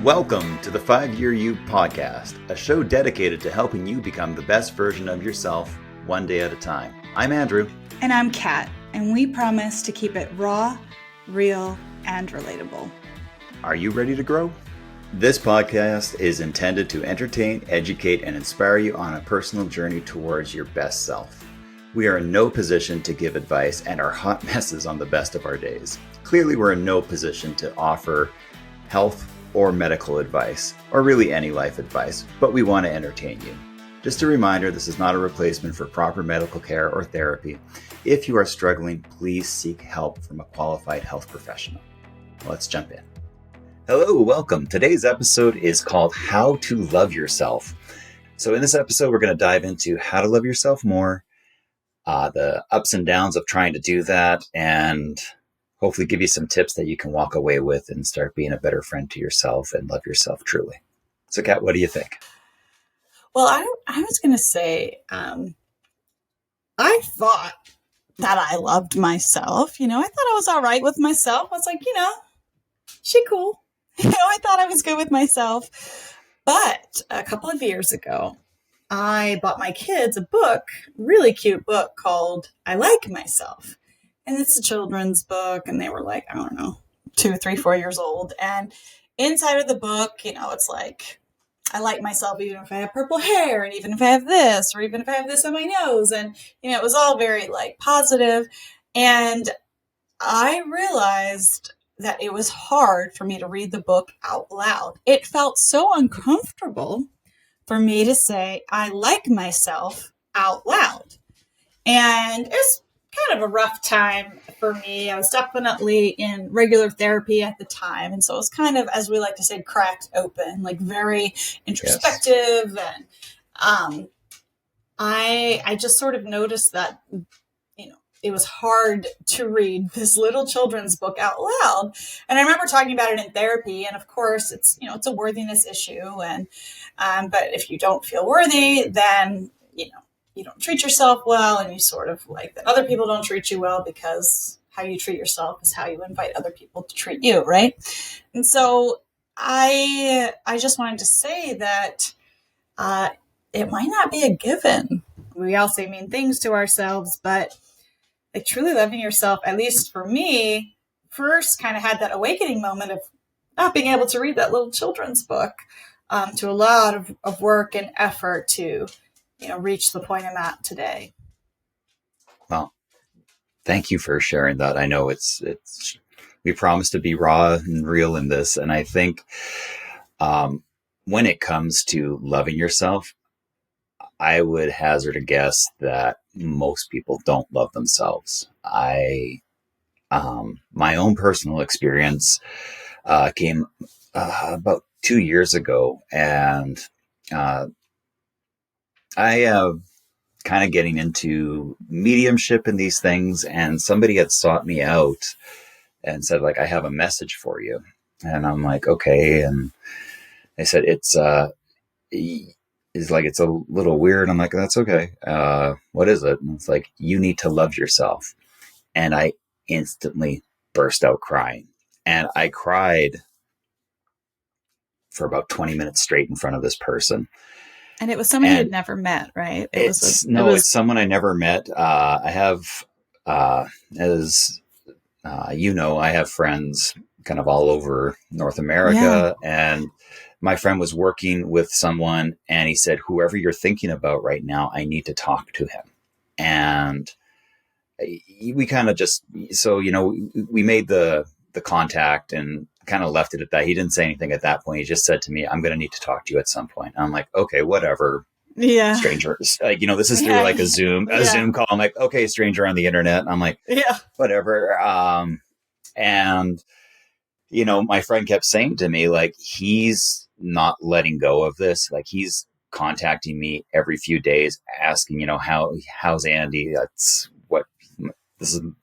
Welcome to the 5-Year You podcast, a show dedicated to helping you become the best version of yourself one day at a time. I'm Andrew. And I'm Kat, and we promise to keep it raw, real, and relatable. Are you ready to grow? This podcast is intended to entertain, educate, and inspire you on a personal journey towards your best self. We are in no position to give advice and are hot messes on the best of our days. Clearly, we're in no position to offer health or medical advice, or really any life advice, but we want to entertain you. Just a reminder, this is not a replacement for proper medical care or therapy. If you are struggling, please seek help from a qualified health professional. Let's jump in. Hello, welcome. Today's episode is called How to Love Yourself. So in this episode, we're going to dive into how to love yourself more, the ups and downs of trying to do that, and hopefully give you some tips that you can walk away with and start being a better friend to yourself and love yourself truly. So Kat, what do you think? Well, I was going to say, I thought that I loved myself. I thought I was all right with myself. I was like, she cool. I thought I was good with myself. But a couple of years ago, I bought my kids a book, really cute book called I Like Myself. And it's a children's book, and they were like, I don't know, 2, 3, 4 years old. And inside of the book, it's like, I like myself even if I have purple hair, and even if I have this, or even if I have this on my nose. And, it was all very positive. And I realized that it was hard for me to read the book out loud. It felt so uncomfortable for me to say, I like myself out loud. And it's kind of a rough time for me. I was definitely in regular therapy at the time. And so it was kind of, as we like to say, cracked open, very introspective. Yes. And I just sort of noticed that, it was hard to read this little children's book out loud. And I remember talking about it in therapy. And of course, it's a worthiness issue. And, but if you don't feel worthy, then, you don't treat yourself well, and you sort of like that other people don't treat you well, because how you treat yourself is how you invite other people to treat you, right? And so I just wanted to say that it might not be a given. We all say mean things to ourselves, but truly loving yourself, at least for me, first kind of had that awakening moment of not being able to read that little children's book, to a lot of work and effort to reach the point I'm at today. Well, thank you for sharing that. I know it's we promise to be raw and real in this. And I think when it comes to loving yourself, I would hazard a guess that most people don't love themselves. My own personal experience came about 2 years ago, and I kind of getting into mediumship and these things, and somebody had sought me out and said, I have a message for you. And I'm like, okay. And they said, it's a little weird. I'm like, that's okay. What is it? And it's like, you need to love yourself. And I instantly burst out crying. And I cried for about 20 minutes straight in front of this person. And it was someone you had never met, right? It's someone I never met. I have, as I have friends kind of all over North America. Yeah. And my friend was working with someone, and he said, whoever you're thinking about right now, I need to talk to him. And we kind of just, we made the contact and kind of left it at that. He didn't say anything at that point. He just said to me, I'm going to need to talk to you at some point. And I'm like, okay, whatever. Yeah. Stranger. This is through a Zoom call. I'm like, okay, stranger on the internet. And I'm like, yeah, whatever. And my friend kept saying to me, he's not letting go of this. He's contacting me every few days, asking, how's Andy? This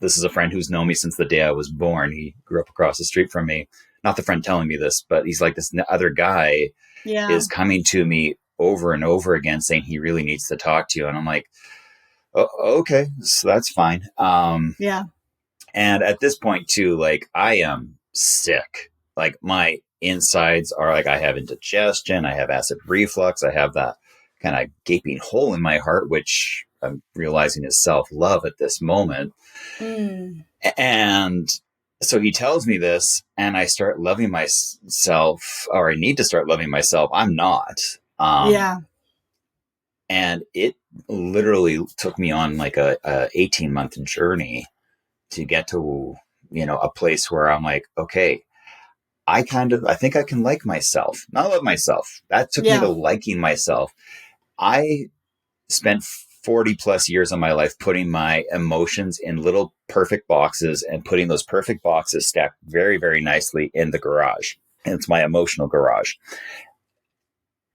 is a friend who's known me since the day I was born. He grew up across the street from me. Not the friend telling me this, but he's like, this other guy is coming to me over and over again saying he really needs to talk to you. And I'm like, oh, okay, so that's fine. Yeah. And at this point too, I am sick. My insides are like, I have indigestion, I have acid reflux, I have that kind of gaping hole in my heart, which I'm realizing is self-love at this moment. Mm. And so he tells me this, and I start loving myself, or I need to start loving myself. I'm not. Yeah. And it literally took me on like a 18-month journey to get to, a place where I'm like, okay, I think I can like myself, not love myself. That took me to liking myself. I spent 40 plus years of my life putting my emotions in little perfect boxes and putting those perfect boxes stacked very, very nicely in the garage. And it's my emotional garage.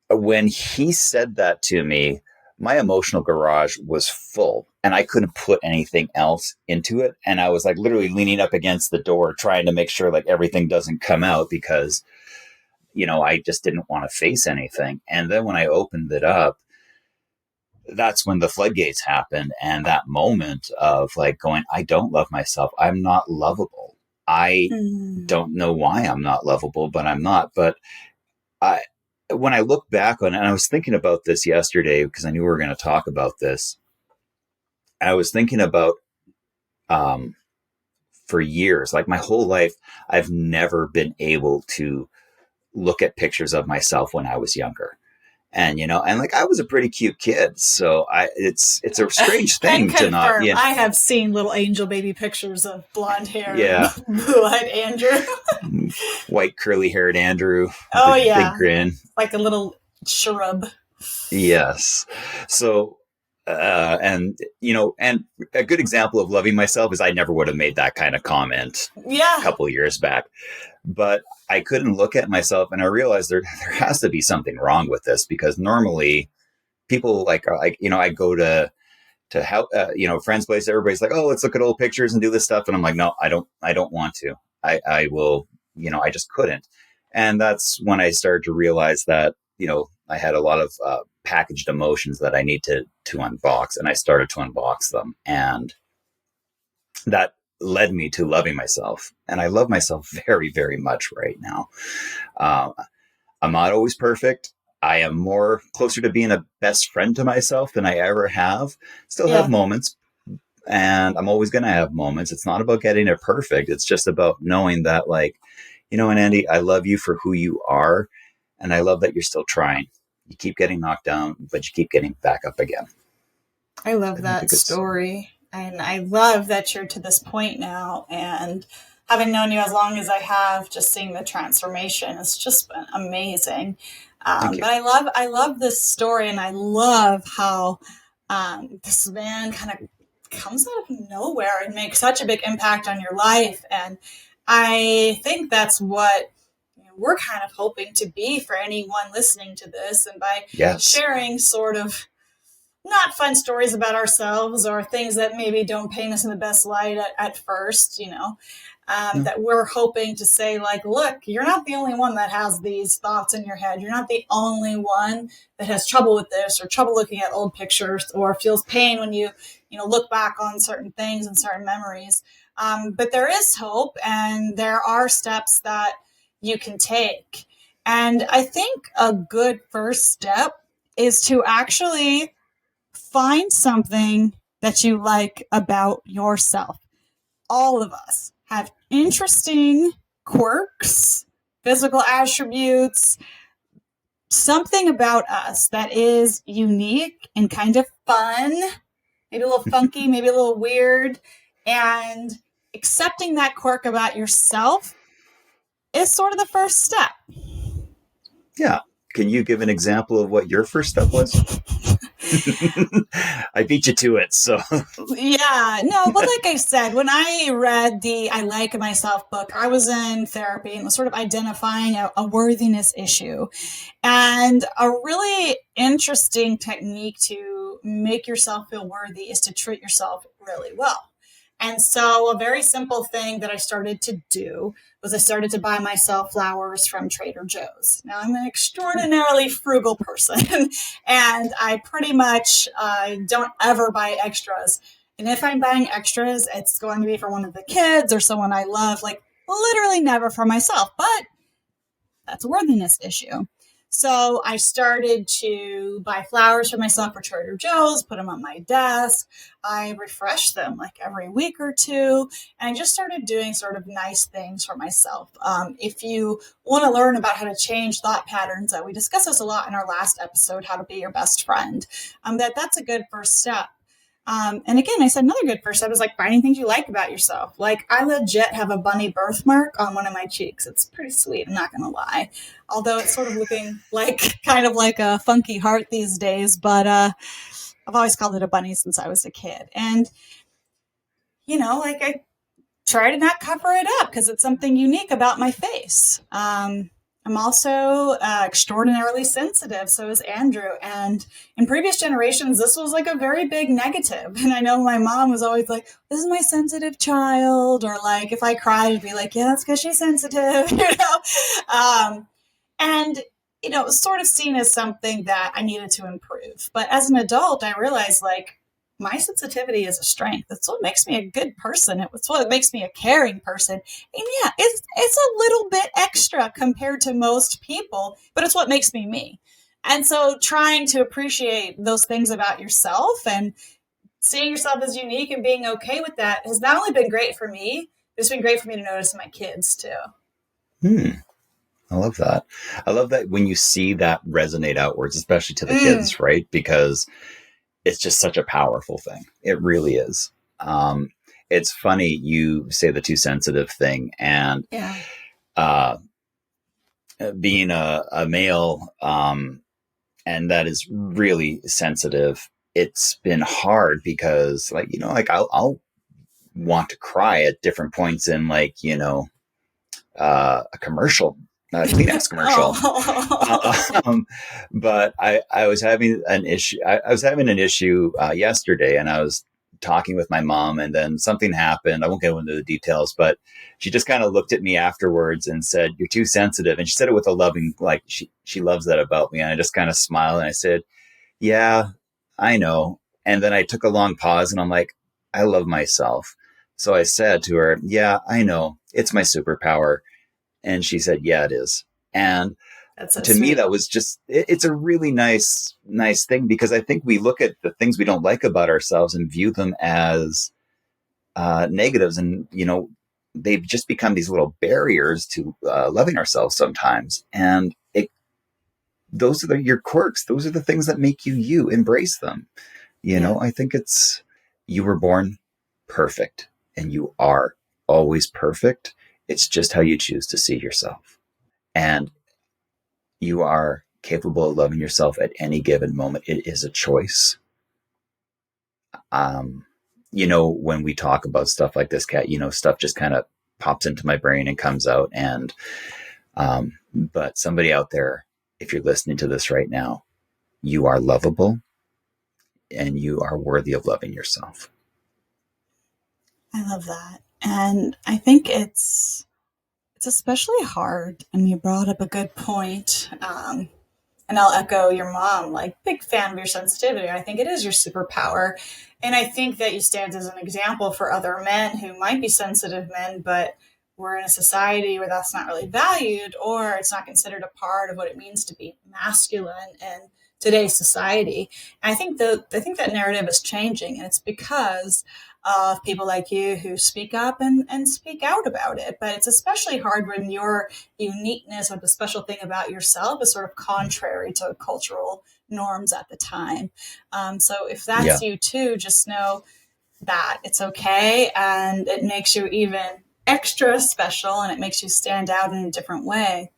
When he said that to me, my emotional garage was full and I couldn't put anything else into it. And I was like literally leaning up against the door, trying to make sure like everything doesn't come out because, I just didn't want to face anything. And then when I opened it up, that's when the floodgates happened. And that moment of like going, I don't love myself. I'm not lovable. I don't know why I'm not lovable, but I'm not. But when I look back on it, and I was thinking about this yesterday because I knew we were going to talk about this. I was thinking about, for years, like my whole life, I've never been able to look at pictures of myself when I was younger. And, and like I was a pretty cute kid. So it's a strange thing to not. I have seen little angel baby pictures of blonde hair, blue-eyed Andrew, white curly haired Andrew. Oh, yeah. Big grin. Like a little shrub. Yes. So, and a good example of loving myself is I never would have made that kind of comment a couple of years back. But I couldn't look at myself, and I realized there has to be something wrong with this, because normally people I go to help, friends' place, everybody's like, oh, let's look at old pictures and do this stuff. And I'm like, no, I don't want to. I will, I just couldn't. And that's when I started to realize that, I had a lot of packaged emotions that I need to unbox, and I started to unbox them. And that led me to loving myself. And I love myself very, very much right now. I'm not always perfect. I am more closer to being a best friend to myself than I ever have. Still have moments, and I'm always going to have moments. It's not about getting it perfect. It's just about knowing that, like, and Andy, I love you for who you are. And I love that you're still trying. You keep getting knocked down, but you keep getting back up again. I love that story. And I love that you're to this point now. And having known you as long as I have, just seeing the transformation, it's just been amazing. But I love this story, and I love how this man kind of comes out of nowhere and makes such a big impact on your life. And I think that's what we're kind of hoping to be for anyone listening to this. And by sharing sort of not fun stories about ourselves or things that maybe don't paint us in the best light at first, that we're hoping to say, like, look, you're not the only one that has these thoughts in your head. You're not the only one that has trouble with this, or trouble looking at old pictures, or feels pain when you look back on certain things and certain memories. But there is hope, and there are steps that you can take. And I think a good first step is to actually find something that you like about yourself. All of us have interesting quirks, physical attributes, something about us that is unique and kind of fun, maybe a little funky, maybe a little weird. And accepting that quirk about yourself is sort of the first step. Yeah. Can you give an example of what your first step was? I beat you to it, so. Yeah, no, but like I said, when I read the I Like Myself book, I was in therapy and was sort of identifying a worthiness issue. And a really interesting technique to make yourself feel worthy is to treat yourself really well. And so a very simple thing that I started to do was I started to buy myself flowers from Trader Joe's. Now, I'm an extraordinarily frugal person, and I pretty much don't ever buy extras. And if I'm buying extras, it's going to be for one of the kids or someone I love, like literally never for myself. But that's a worthiness issue. So I started to buy flowers for myself for Trader Joe's, put them on my desk. I refreshed them like every week or two. And I just started doing sort of nice things for myself. If you want to learn about how to change thought patterns, we discussed this a lot in our last episode, How to Be Your Best Friend, that's a good first step. And again, I said another good first step is like finding things you like about yourself. Like I legit have a bunny birthmark on one of my cheeks. It's pretty sweet. I'm not going to lie. Although it's sort of looking like kind of like a funky heart these days, but I've always called it a bunny since I was a kid. And, like I try to not cover it up because it's something unique about my face. I'm also extraordinarily sensitive. So is Andrew. And in previous generations, this was like a very big negative. And I know my mom was always like, this is my sensitive child. Or like, if I cried, it'd be like, yeah, that's because she's sensitive, And, it was sort of seen as something that I needed to improve. But as an adult, I realized like, my sensitivity is a strength. It's what makes me a good person. It's what makes me a caring person. And yeah, it's a little bit extra compared to most people, but it's what makes me me. And so trying to appreciate those things about yourself and seeing yourself as unique and being okay with that has not only been great for me, it's been great for me to notice in my kids too. I love that. I love that when you see that resonate outwards, especially to the kids, right? Because it's just such a powerful thing. It really is. It's funny you say the too sensitive thing, and being a male, and that is really sensitive. It's been hard because, like I'll want to cry at different points in a commercial. Kleenex commercial. But I was having an issue. I was having an issue yesterday, and I was talking with my mom, and then something happened. I won't go into the details, but she just kind of looked at me afterwards and said, "You're too sensitive." And she said it with a loving, like she loves that about me. And I just kind of smiled and I said, "Yeah, I know." And then I took a long pause, and I'm like, "I love myself." So I said to her, "Yeah, I know. It's my superpower." And she said, "Yeah, it is." And That's so to sweet. me, that was just, it's a really nice thing, because I think we look at the things we don't like about ourselves and view them as negatives. And, they've just become these little barriers to loving ourselves sometimes. And those are your quirks. Those are the things that make you, you. Embrace them. I think you were born perfect, and you are always perfect. It's just how you choose to see yourself. And you are capable of loving yourself at any given moment. It is a choice. When we talk about stuff like this, Kat, stuff just kind of pops into my brain and comes out. And, but somebody out there, if you're listening to this right now, you are lovable and you are worthy of loving yourself. I love that. And I think it's especially hard, and you brought up a good point. And I'll echo your mom, like big fan of your sensitivity. I think it is your superpower. And I think that you stand as an example for other men who might be sensitive men, but we're in a society where that's not really valued, or it's not considered a part of what it means to be masculine in today's society. And I think that narrative is changing, and it's because of people like you who speak up and speak out about it. But it's especially hard when your uniqueness or the special thing about yourself is sort of contrary to cultural norms at the time. So if that's you too, just know that it's okay, and it makes you even extra special, and it makes you stand out in a different way.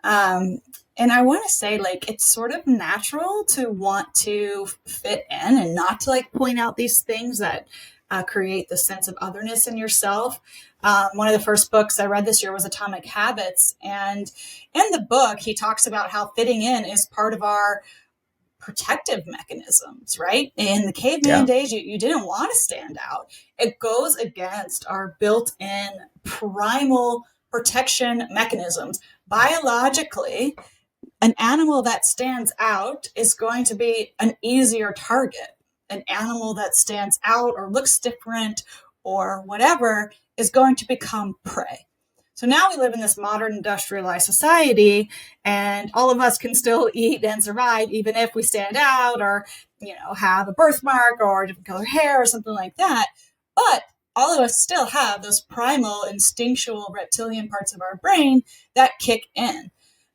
And I want to say, like, it's sort of natural to want to fit in and not to point out these things that create the sense of otherness in yourself. One of the first books I read this year was Atomic Habits. And in the book, he talks about how fitting in is part of our protective mechanisms, right? In the caveman days, you didn't want to stand out. It goes against our built-in primal protection mechanisms. Biologically, an animal that stands out is going to be an easier target. An animal that stands out or looks different or whatever is going to become prey. So now we live in this modern industrialized society, and all of us can still eat and survive, even if we stand out or, have a birthmark or different color hair or something like that. But all of us still have those primal, instinctual, reptilian parts of our brain that kick in.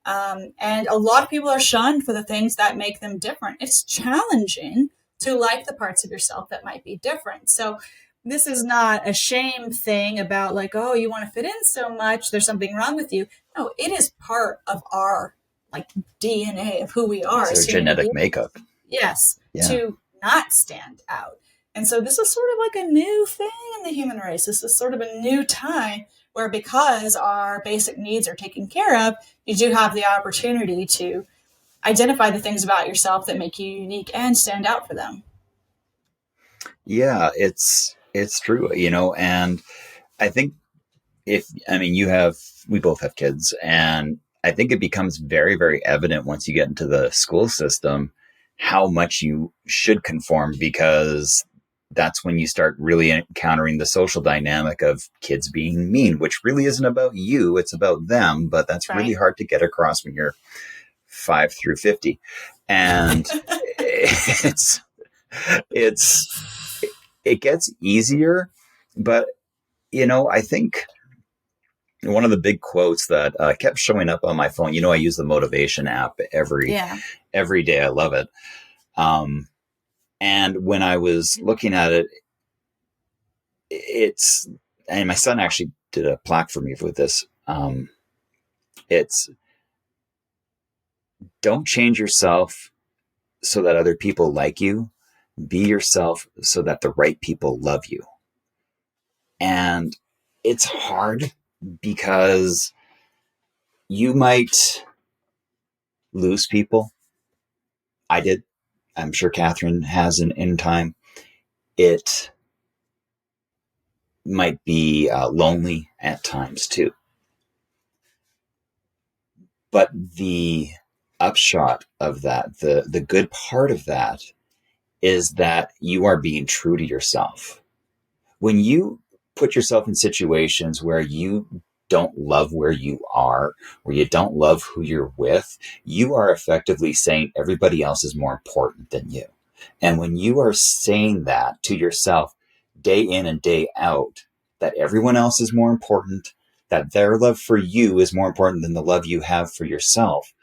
And a lot of people are shunned for the things that make them different. It's challenging to like the parts of yourself that might be different. So this is not a shame thing about like, oh, you want to fit in so much, there's something wrong with you. No, it is part of our like DNA of who we are. It's our genetic makeup. Yes, yeah. To not stand out. And so this is sort of like a new thing in the human race. This is sort of a new time where, because our basic needs are taken care of, you do have the opportunity to identify the things about yourself that make you unique and stand out for them. Yeah, it's true, and I think we both have kids, and I think it becomes very, very evident once you get into the school system how much you should conform, because that's when you start really encountering the social dynamic of kids being mean, which really isn't about you, it's about them. But that's right. Really hard to get across when you're 5 through 50. And it gets easier. But, I think one of the big quotes that kept showing up on my phone, I use the motivation app every day. I love it. And when I was looking at it, and my son actually did a plaque for me with this. It's don't change yourself so that other people like you. Be yourself so that the right people love you. And it's hard because you might lose people. I did. I'm sure Catherine has in time. It might be lonely at times too. But the upshot of that, the good part of that, is that you are being true to yourself. When you put yourself in situations where you don't love where you are, where you don't love who you're with, you are effectively saying everybody else is more important than you. And when you are saying that to yourself day in and day out, that everyone else is more important, that their love for you is more important than the love you have for yourself,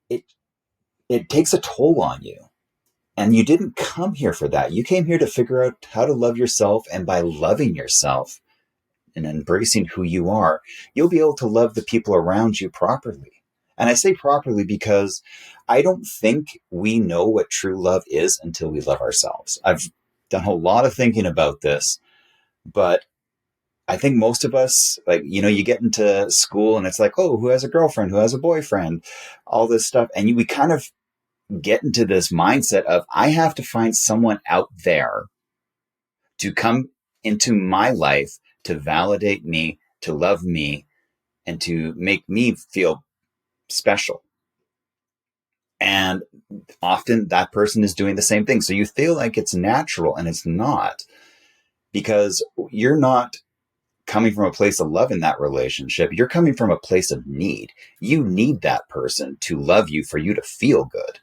it takes a toll on you. And you didn't come here for that. You came here to figure out how to love yourself. And by loving yourself and embracing who you are, you'll be able to love the people around you properly. And I say properly because I don't think we know what true love is until we love ourselves. I've done a lot of thinking about this, but I think most of us, you get into school and it's like, oh, who has a girlfriend? Who has a boyfriend? All this stuff. And we kind of get into this mindset of, I have to find someone out there to come into my life to validate me, to love me, and to make me feel special. And often that person is doing the same thing. So you feel like it's natural, and it's not, because you're not coming from a place of love in that relationship. You're coming from a place of need. You need that person to love you for you to feel good.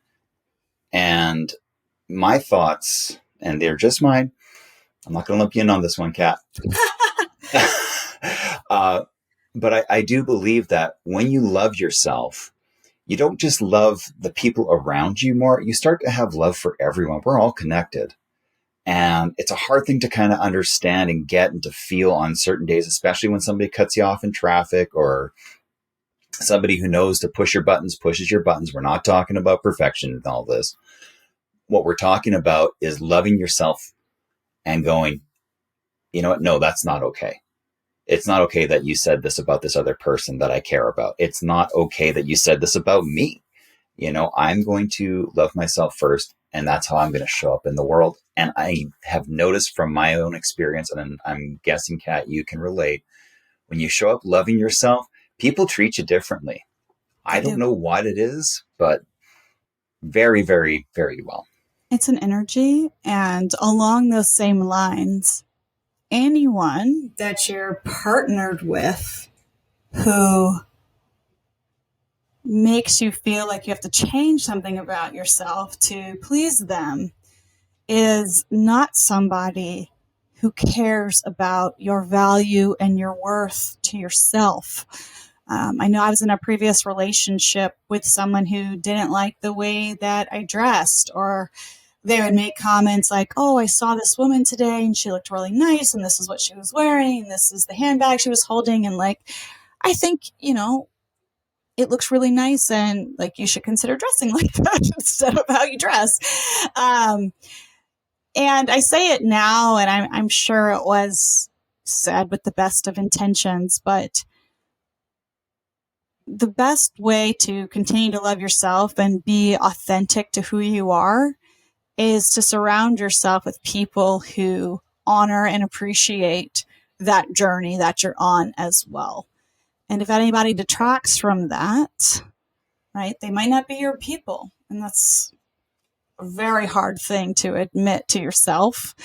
And my thoughts, and they're just mine, I'm not going to lump you in on this one, Kat. But I do believe that when you love yourself, you don't just love the people around you more. You start to have love for everyone. We're all connected. And it's a hard thing to kind of understand and get and to feel on certain days, especially when somebody cuts you off in traffic, or somebody who knows to push your buttons, pushes your buttons. We're not talking about perfection and all this. What we're talking about is loving yourself and going, you know what? No, that's not okay. It's not okay that you said this about this other person that I care about. It's not okay that you said this about me. I'm going to love myself first, and that's how I'm going to show up in the world. And I have noticed from my own experience, and I'm guessing, Kat, you can relate, when you show up loving yourself, people treat you differently. I don't know what it is, but very, very, very well. It's an energy. And along those same lines, anyone that you're partnered with who makes you feel like you have to change something about yourself to please them is not somebody who cares about your value and your worth to yourself. I know I was in a previous relationship with someone who didn't like the way that I dressed, or they would make comments like, oh, I saw this woman today and she looked really nice and this is what she was wearing and this is the handbag she was holding. And like, I think, it looks really nice and like you should consider dressing like that instead of how you dress. And I say it now, and I'm sure it was said with the best of intentions, but the best way to continue to love yourself and be authentic to who you are is to surround yourself with people who honor and appreciate that journey that you're on as well. And if anybody detracts from that, right, they might not be your people. And that's a very hard thing to admit to yourself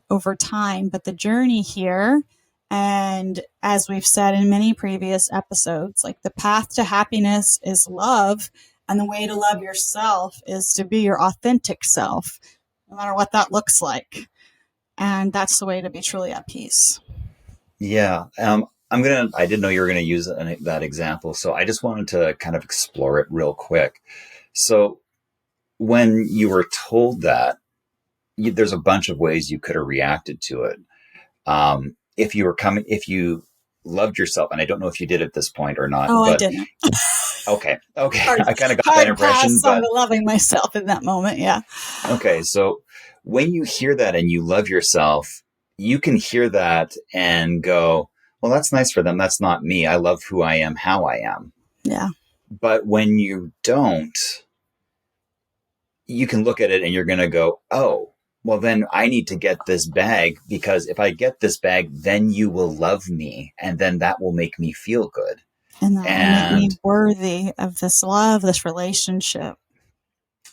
over time. But the journey here, and as we've said in many previous episodes, like the path to happiness is love. And the way to love yourself is to be your authentic self, no matter what that looks like. And that's the way to be truly at peace. Yeah. I didn't know you were going to use that example. So I just wanted to kind of explore it real quick. So when you were told that, there's a bunch of ways you could have reacted to it. If you loved yourself, and I don't know if you did at this point or not. Oh, but, I didn't. Okay. I kind of got that impression. But loving myself in that moment. Yeah. Okay. So when you hear that and you love yourself, you can hear that and go, well, that's nice for them. That's not me. I love who I am, how I am. Yeah. But when you don't, you can look at it and you're going to go, oh, well, then I need to get this bag, because if I get this bag, then you will love me. And then that will make me feel good. And that will make me worthy of this love, this relationship.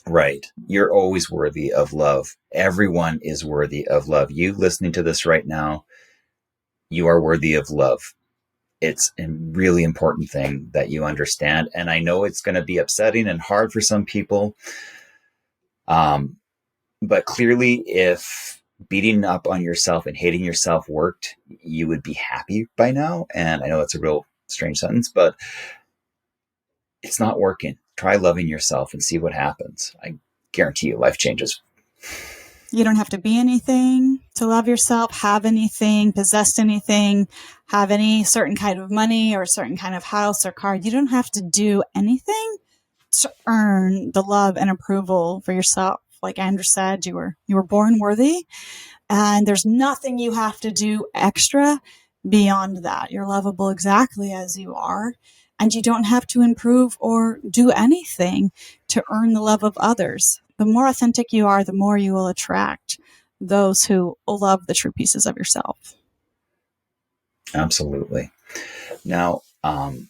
Right. You're always worthy of love. Everyone is worthy of love. You listening to this right now, you are worthy of love. It's a really important thing that you understand. And I know it's going to be upsetting and hard for some people. But clearly, if beating up on yourself and hating yourself worked, you would be happy by now. And I know that's a real strange sentence, but it's not working. Try loving yourself and see what happens. I guarantee you life changes. You don't have to be anything to love yourself, have anything, possess anything, have any certain kind of money or a certain kind of house or car. You don't have to do anything to earn the love and approval for yourself. Like Andrew said, you were born worthy, and there's nothing you have to do extra beyond that. You're lovable exactly as you are, and you don't have to improve or do anything to earn the love of others. The more authentic you are, the more you will attract those who love the true pieces of yourself. Absolutely. Now, I'm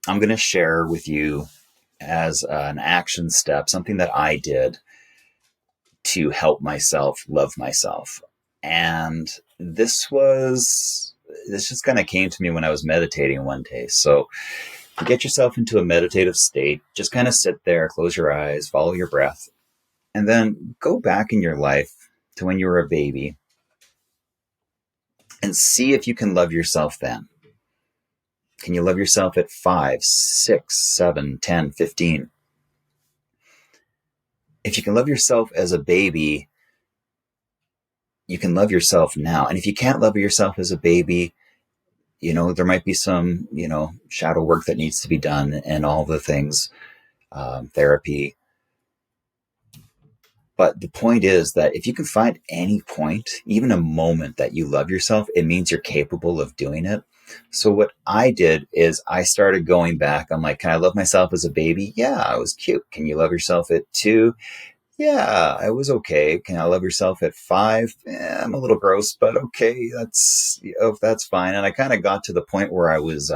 going to share with you as an action step something that I did to help myself love myself. And this just kind of came to me when I was meditating one day. So get yourself into a meditative state, just kind of sit there, close your eyes, follow your breath, and then go back in your life to when you were a baby and see if you can love yourself then. Can you love yourself at 5, 6, 7, 10, 15? If you can love yourself as a baby, you can love yourself now. And if you can't love yourself as a baby, there might be some, shadow work that needs to be done and all the things, therapy. But the point is that if you can find any point, even a moment that you love yourself, it means you're capable of doing it. So what I did is I started going back. I'm like, can I love myself as a baby? Yeah, I was cute. Can you love yourself at 2? Yeah, I was okay. Can I love yourself at 5? I'm a little gross, but okay, that's fine. And I kind of got to the point where I was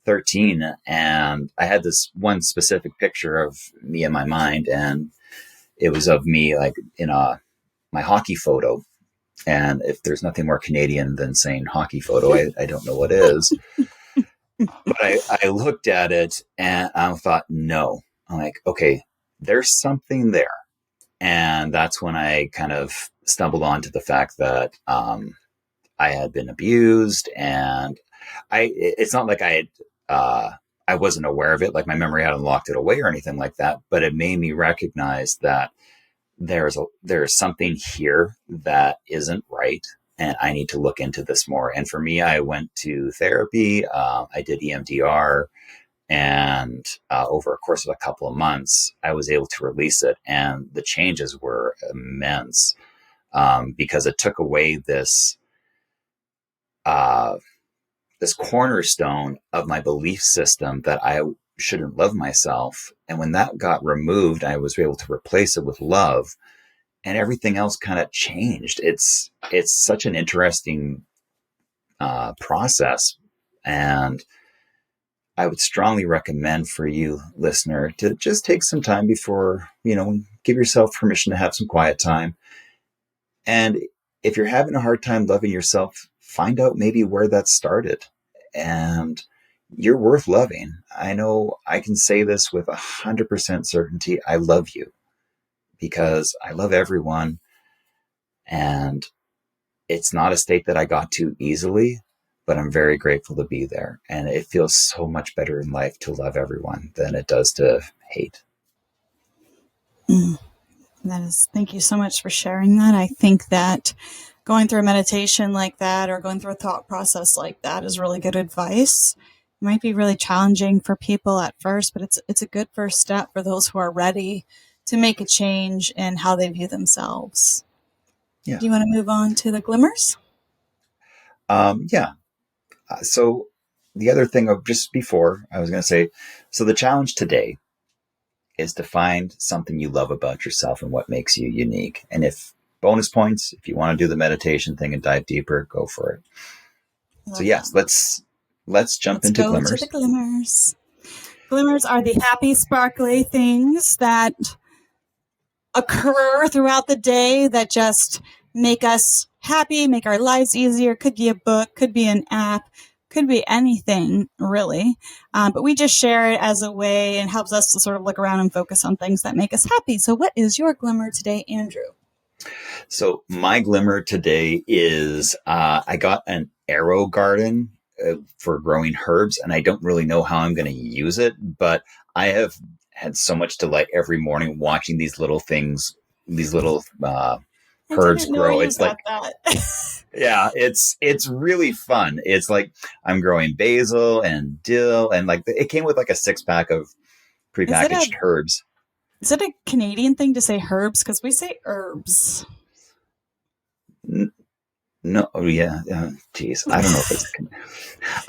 13, and I had this one specific picture of me in my mind, and it was of me like in my hockey photo. And if there's nothing more Canadian than saying hockey photo, I don't know what is. But I looked at it and I thought, no. I'm like, okay, there's something there. And that's when I kind of stumbled onto the fact that I had been abused, and it's not like I wasn't aware of it, like my memory hadn't locked it away or anything like that, but it made me recognize that there's something here that isn't right, and I need to look into this more. And for me, I went to therapy. I did EMDR, and over a course of a couple of months, I was able to release it, and the changes were immense, because it took away uh, this cornerstone of my belief system that I shouldn't love myself. And when that got removed, I was able to replace it with love, and everything else kind of changed. It's such an interesting process, and I would strongly recommend for you, listener, to just take some time before, give yourself permission to have some quiet time. And if you're having a hard time loving yourself, find out maybe where that started. And you're worth loving. I know I can say this with 100% certainty. I love you because I love everyone. And it's not a state that I got to easily, but I'm very grateful to be there. And it feels so much better in life to love everyone than it does to hate. Thank you so much for sharing that. I think that going through a meditation like that or going through a thought process like that is really good advice. It might be really challenging for people at first, but it's a good first step for those who are ready to make a change in how they view themselves. Yeah. Do you want to move on to the glimmers? Yeah. So the other thing of just before I was going to say, so the challenge today is to find something you love about yourself and what makes you unique. And if bonus points, if you want to do the meditation thing and dive deeper, go for it. So yes, let's jump into glimmers. To the glimmers. Glimmers are the happy, sparkly things that occur throughout the day that just make us happy, make our lives easier. Could be a book, could be an app, could be anything really. But we just share it as a way and helps us to sort of look around and focus on things that make us happy. So what is your glimmer today, Andrew? So my glimmer today is I got an AeroGarden for growing herbs, and I don't really know how I'm going to use it, but I have had so much delight every morning watching these little things, these little herbs grow. It's like yeah, it's really fun. It's like I'm growing basil and dill, and like it came with like a 6-pack of prepackaged herbs. Is it a Canadian thing to say herbs? Because we say herbs. No, yeah, geez, I don't know if it's.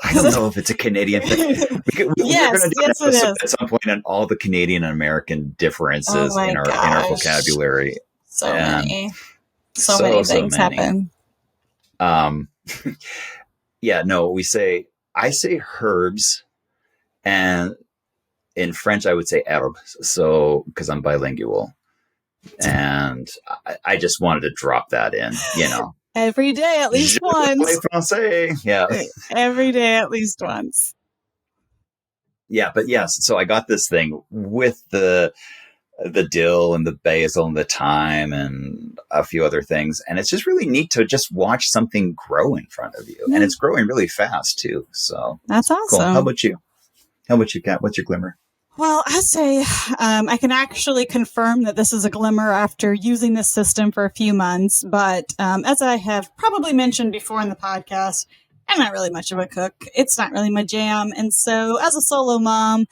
I don't know if it's a Canadian thing. We're going to do an episode at some point on all the Canadian and American differences in our vocabulary. So many things happen. Yeah, no, I say herbs, and in French I would say herbe. So because I'm bilingual, and I just wanted to drop that in, Every day, at least once. Français. Yeah. Every day, at least once. Yeah, but yes. So I got this thing with the dill and the basil and the thyme and a few other things. And it's just really neat to just watch something grow in front of you. And it's growing really fast too. So that's awesome. Cool. How about you, Kat? What's your glimmer? Well, I'd say I can actually confirm that this is a glimmer after using this system for a few months. But as I have probably mentioned before in the podcast, I'm not really much of a cook. It's not really my jam. And so as a solo mom,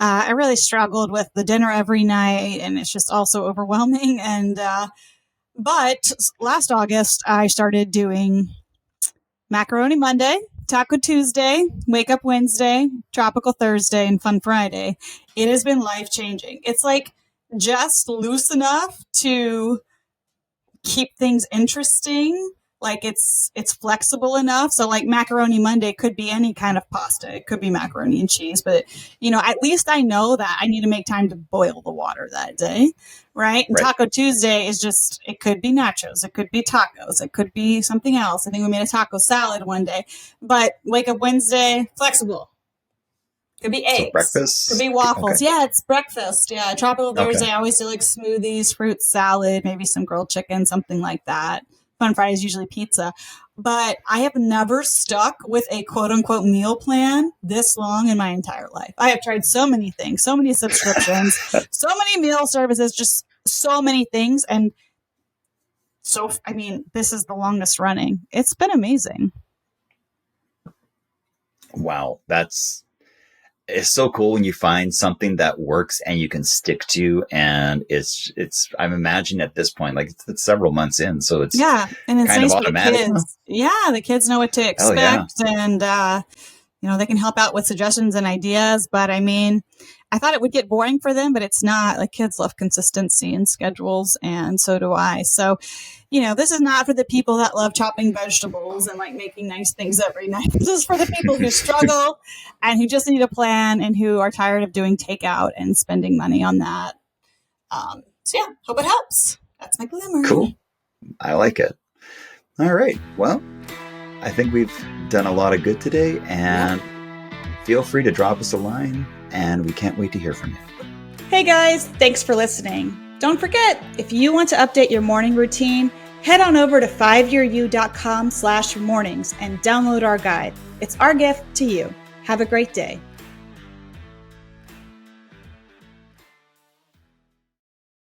I really struggled with the dinner every night, and it's just also overwhelming. And but last August, I started doing Macaroni Monday, Taco Tuesday, Wake Up Wednesday, Tropical Thursday, and Fun Friday. It has been life-changing. It's like just loose enough to keep things interesting. Like it's flexible enough. So like Macaroni Monday could be any kind of pasta. It could be macaroni and cheese, but at least I know that I need to make time to boil the water that day. Right. And Taco Tuesday is just, it could be nachos. It could be tacos. It could be something else. I think we made a taco salad one day, but Wake Up Wednesday, flexible. Could be So eggs. breakfast? Could be waffles. Okay. Yeah, it's breakfast. Yeah, Tropical Thursday. Okay. I always do like smoothies, fruit salad, maybe some grilled chicken, something like that. Fun Fridays usually pizza. But I have never stuck with a quote unquote meal plan this long in my entire life. I have tried so many things, so many subscriptions, so many meal services, just so many things. And so, I mean, this is the longest running. It's been amazing. Wow. It's so cool when you find something that works and you can stick to. And I'm imagining at this point, like it's several months in. So it's and it's kind nice of for the automatic. kids. Yeah, the kids know what to expect, and they can help out with suggestions and ideas. But I mean, I thought it would get boring for them, but it's not. Like, kids love consistency and schedules, and so do I. So, this is not for the people that love chopping vegetables and like making nice things every night. This is for the people who struggle and who just need a plan and who are tired of doing takeout and spending money on that. So yeah, hope it helps. That's my glimmer. Cool. I like it. All right. Well, I think we've done a lot of good today, and feel free to drop us a line, and we can't wait to hear from you. Hey guys, thanks for listening. Don't forget, if you want to update your morning routine, head on over to 5yearyou.com/mornings and download our guide. It's our gift to you. Have a great day.